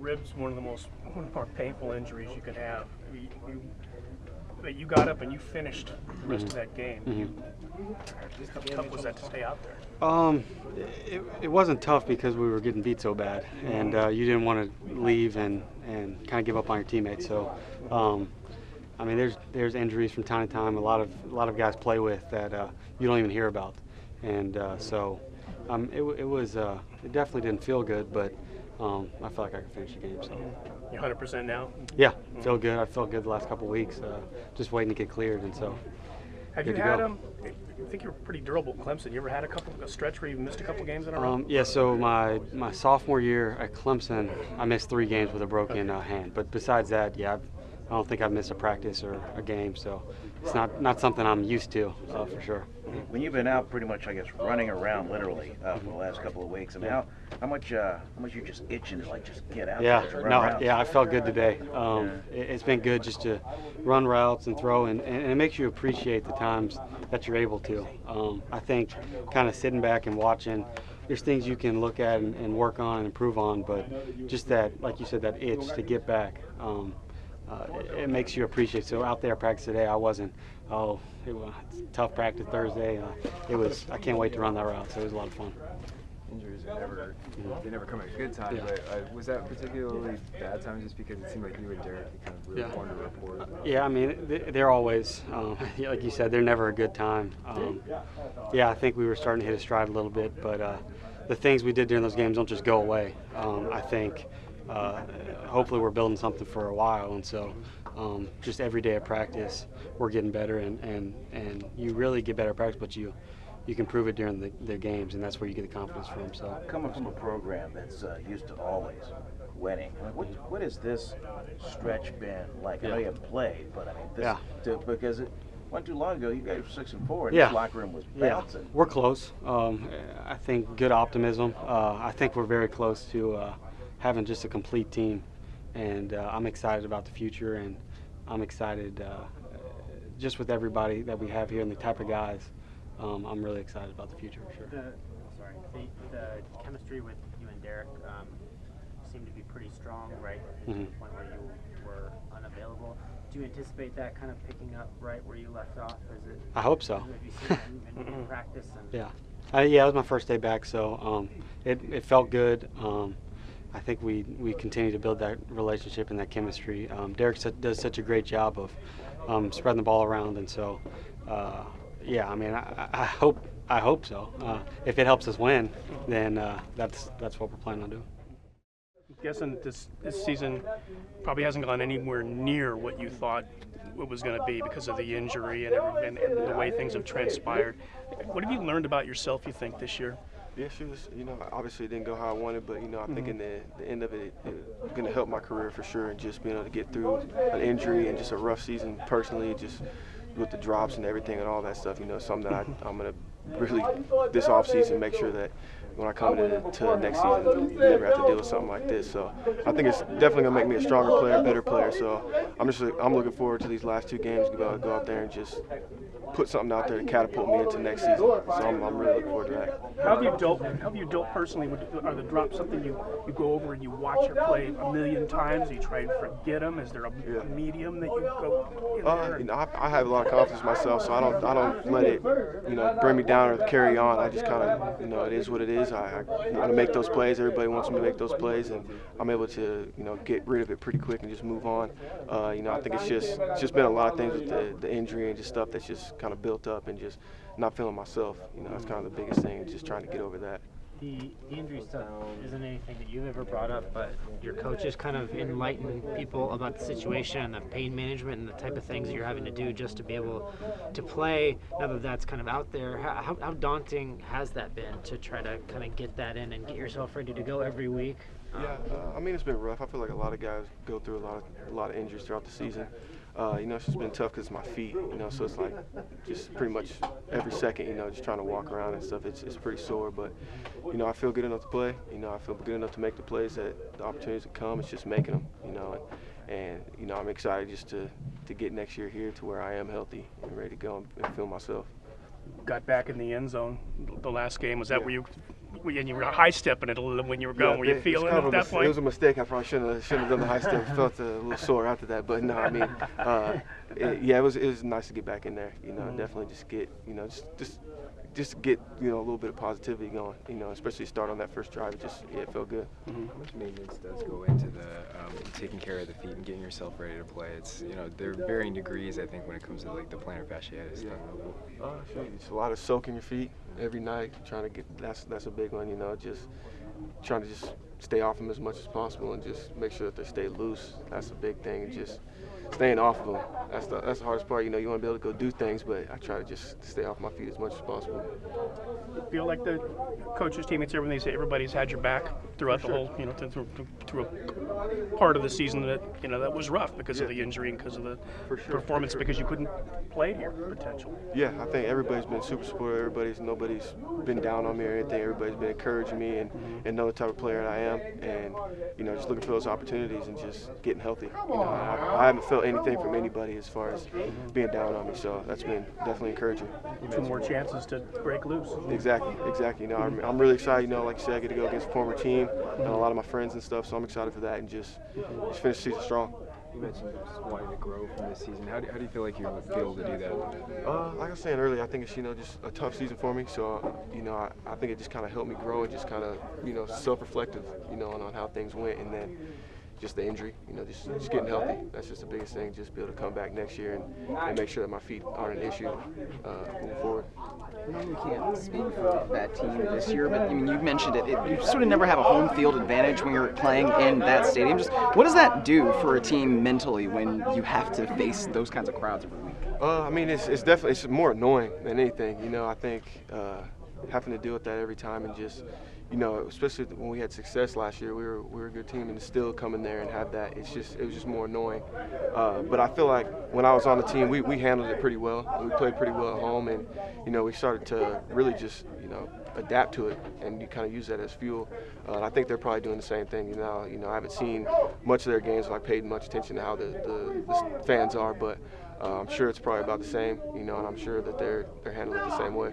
ribs one of the more painful injuries you could have. You got up and you finished the rest of that game. How tough was that to stay out there? It wasn't tough because we were getting beat so bad, and you didn't want to leave and kind of give up on your teammates. So, I mean, there's injuries from time to time. A lot of guys play with that you don't even hear about, and it definitely didn't feel good, but I felt like I could finish the game. So. You're 100% now? Yeah, feel good. I felt good the last couple of weeks. Just waiting to get cleared, and so. Have you had I think you're pretty durable at Clemson. You ever had a stretch where you missed a couple games in a row? Yeah. So my sophomore year at Clemson, I missed 3 games with a broken hand. But besides that, yeah, I don't think I've missed a practice or a game. So it's not something I'm used to for sure. When you've been out pretty much, I guess, running around literally for the last couple of weeks, I mean, how much you're just itching to like just get out there and run around? I felt good today. It's been good just to run routes and throw, and it makes you appreciate the times that you're able to. I think kind of sitting back and watching, there's things you can look at and work on and improve on, but just that, like you said, that itch to get back. It makes you appreciate. So out there practice today, I wasn't, it was tough practice Thursday. I can't wait to run that route, so it was a lot of fun. Injuries are never come at a good time, but was that particularly bad time just because it seemed like you and Derek kind of really formed a rapport? Yeah, I mean, they're always, like you said, they're never a good time. I think we were starting to hit a stride a little bit, but the things we did during those games don't just go away. I think hopefully we're building something for a while, and so just every day of practice we're getting better, and you really get better at practice, but you can prove it during the games, and that's where you get the confidence from. So coming from a program that's used to always winning, what has this stretch been like? I know you haven't played, but I mean, because it wasn't too long ago you guys were 6-4, and this locker room was bouncing. We're close. I think good optimism. I think we're very close to having just a complete team, and I'm excited about the future, and I'm excited just with everybody that we have here and the type of guys. I'm really excited about the future for sure. The chemistry with you and Derek seemed to be pretty strong, right? To the point where you were unavailable. Do you anticipate that kind of picking up right where you left off? I hope so. Have you seen that in practice? Yeah, it was my first day back, so it felt good. I think we continue to build that relationship and that chemistry. Derek does such a great job of spreading the ball around, and so I mean, I hope so. If it helps us win, then that's what we're planning on doing. I'm guessing this season probably hasn't gone anywhere near what you thought it was going to be because of the injury and the way things have transpired. What have you learned about yourself, you think, this year? Yeah, obviously it didn't go how I wanted, but, I think in the end of it, it's going to help my career for sure, and just being able to get through an injury and just a rough season personally, just with the drops and everything and all that stuff, something that I'm going to really, this offseason, make sure that when I come into next season, never have to deal with something like this. So I think it's definitely going to make me a stronger player, better player. So I'm looking forward to these last 2 games to go out there and just put something out there to catapult me into next season. So I'm really looking forward to that. How have you dealt personally? Are the drops something you go over and you watch her play a million times? You try and forget them? Is there a medium that you go in there? I have a lot of confidence in myself, so I don't let it bring me down or carry on. I just kind of it is what it is. I want to make those plays. Everybody wants me to make those plays, and I'm able to get rid of it pretty quick and just move on. I think it's just been a lot of things with the injury and just stuff that's just kind of built up and just not feeling myself. That's kind of the biggest thing, just trying to get over that. The injury stuff isn't anything that you've ever brought up, but your coaches kind of enlighten people about the situation and the pain management and the type of things that you're having to do just to be able to play. Now that that's kind of out there, how daunting has that been to try to kind of get that in and get yourself ready to go every week? I mean, it's been rough. I feel like a lot of guys go through a lot of injuries throughout the season. It's just been tough because it's my feet, so it's like just pretty much every second, just trying to walk around and stuff, it's pretty sore. But, I feel good enough to play. I feel good enough to make the plays that the opportunities that come. It's just making them, and I'm excited just to get next year here to where I am healthy and ready to go and feel myself. Got back in the end zone the last game. Was that where you and you were high stepping it a little when you were going. Were you feeling it at that point? It was a mistake. I probably shouldn't have done the high step. Felt a little sore after that, but no, I mean, it was nice to get back in there. Definitely just get just get a little bit of positivity going. Especially start on that first drive. It felt good. How much maintenance does go into the taking care of the feet and getting yourself ready to play? It's there are varying degrees, I think, when it comes to like the plantar fasciitis stuff. It's a lot of soaking your feet every night. Trying to get that's a big one. Just trying to stay off them as much as possible and just make sure that they stay loose. That's a big thing. And just staying off of them. That's the hardest part. You want to be able to go do things, but I try to just stay off my feet as much as possible. You feel like the coaches, teammates, everyone, they say everybody's had your back throughout the whole, through a part of the season that that was rough because of the injury and because of the performance, because you couldn't play to your potential. Yeah, I think everybody's been super supportive. Nobody's been down on me or anything. Everybody's been encouraging me and know the type of player I am, and just looking for those opportunities and just getting healthy. I haven't felt anything from anybody as far as being down on me, so that's been definitely encouraging. 2 more chances to break loose. Exactly. I'm really excited. Like you said, I get to go against a former team and a lot of my friends and stuff, so I'm excited for that and just finish the season strong. You mentioned just wanting to grow from this season. How do you feel like you'll be able to do that? Like I was saying earlier, I think it's just a tough season for me. So I think it just kind of helped me grow and just kind of self-reflective, on how things went, and then just the injury, just getting healthy. That's just the biggest thing. Just be able to come back next year and make sure that my feet aren't an issue moving forward. I know you can't speak for that team this year, but you've mentioned it. You sort of never have a home field advantage when you're playing in that stadium. Just what does that do for a team mentally when you have to face those kinds of crowds every week? It's definitely more annoying than anything. I think having to deal with that every time and just. Especially when we had success last year, we were a good team, and to still come in there and have that, it was just more annoying. But I feel like when I was on the team, we handled it pretty well. We played pretty well at home, and we started to really just adapt to it, and you kind of use that as fuel. I think they're probably doing the same thing. I haven't seen much of their games, so I paid much attention to how the fans are, but. I'm sure it's probably about the same, and I'm sure that they're handling it the same way.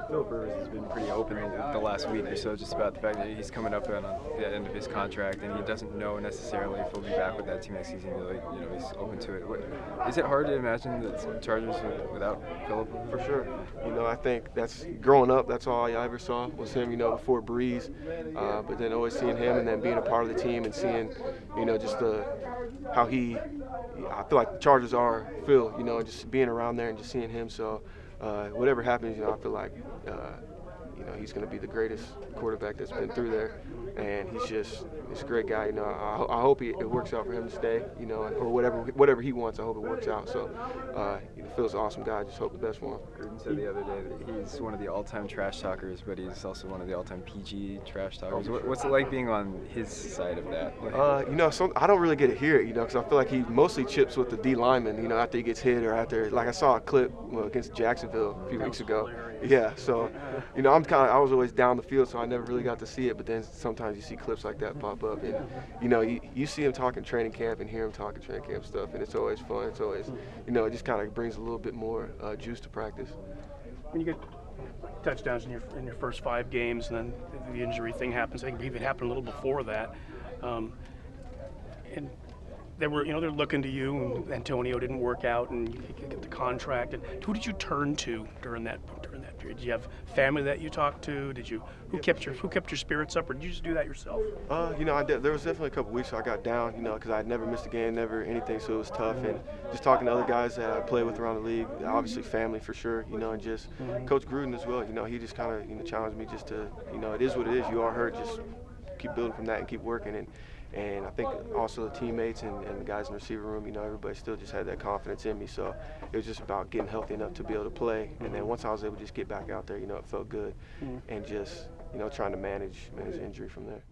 Philip Rivers has been pretty open the last week or so just about the fact that he's coming up on the end of his contract and he doesn't know necessarily if he'll be back with that team next season. He's open to it. Is it hard to imagine the Chargers without Philip? For sure. I think that's growing up. That's all I ever saw was him. Before Breeze, but then always seeing him and then being a part of the team and seeing, just how he. I feel like the Chargers are Phil. And just being around there and just seeing him. So whatever happens, I feel like, he's going to be the greatest quarterback that's been through there. And he's a great guy. I hope it works out for him to stay, or whatever he wants. I hope it works out. So Phil's an awesome guy. I just hope the best for him. Gruden said the other day that he's one of the all-time trash talkers, but he's also one of the all-time PG trash talkers. What's it like being on his side of that? I don't really get to hear it, because I feel like he mostly chips with the D lineman, after he gets hit or after, like I saw a clip against Jacksonville a few weeks ago. Yeah, so, I was always down the field, so I never really got to see it, but then sometimes you see clips like that pop up, and, you see him talking training camp and hear him talking training camp stuff, and it's always fun. It's always, it just kind of brings a little bit more juice to practice. When you get touchdowns in your first 5 games, and then the injury thing happens, I think it even happened a little before that, and they're looking to you, and Antonio didn't work out, and you get the contract. And who did you turn to during that period? Did you have family that you talked to? Who kept your spirits up, or did you just do that yourself? There was definitely a couple weeks where I got down, because I had never missed a game, never anything, so it was tough. And just talking to other guys that I play with around the league, obviously family for sure, and just Coach Gruden as well. He just kind of challenged me just to, it is what it is. You are hurt, just keep building from that and keep working. And I think also the teammates and the guys in the receiver room, everybody still just had that confidence in me. So it was just about getting healthy enough to be able to play. And then once I was able to just get back out there, it felt good. And just, trying to manage injury from there.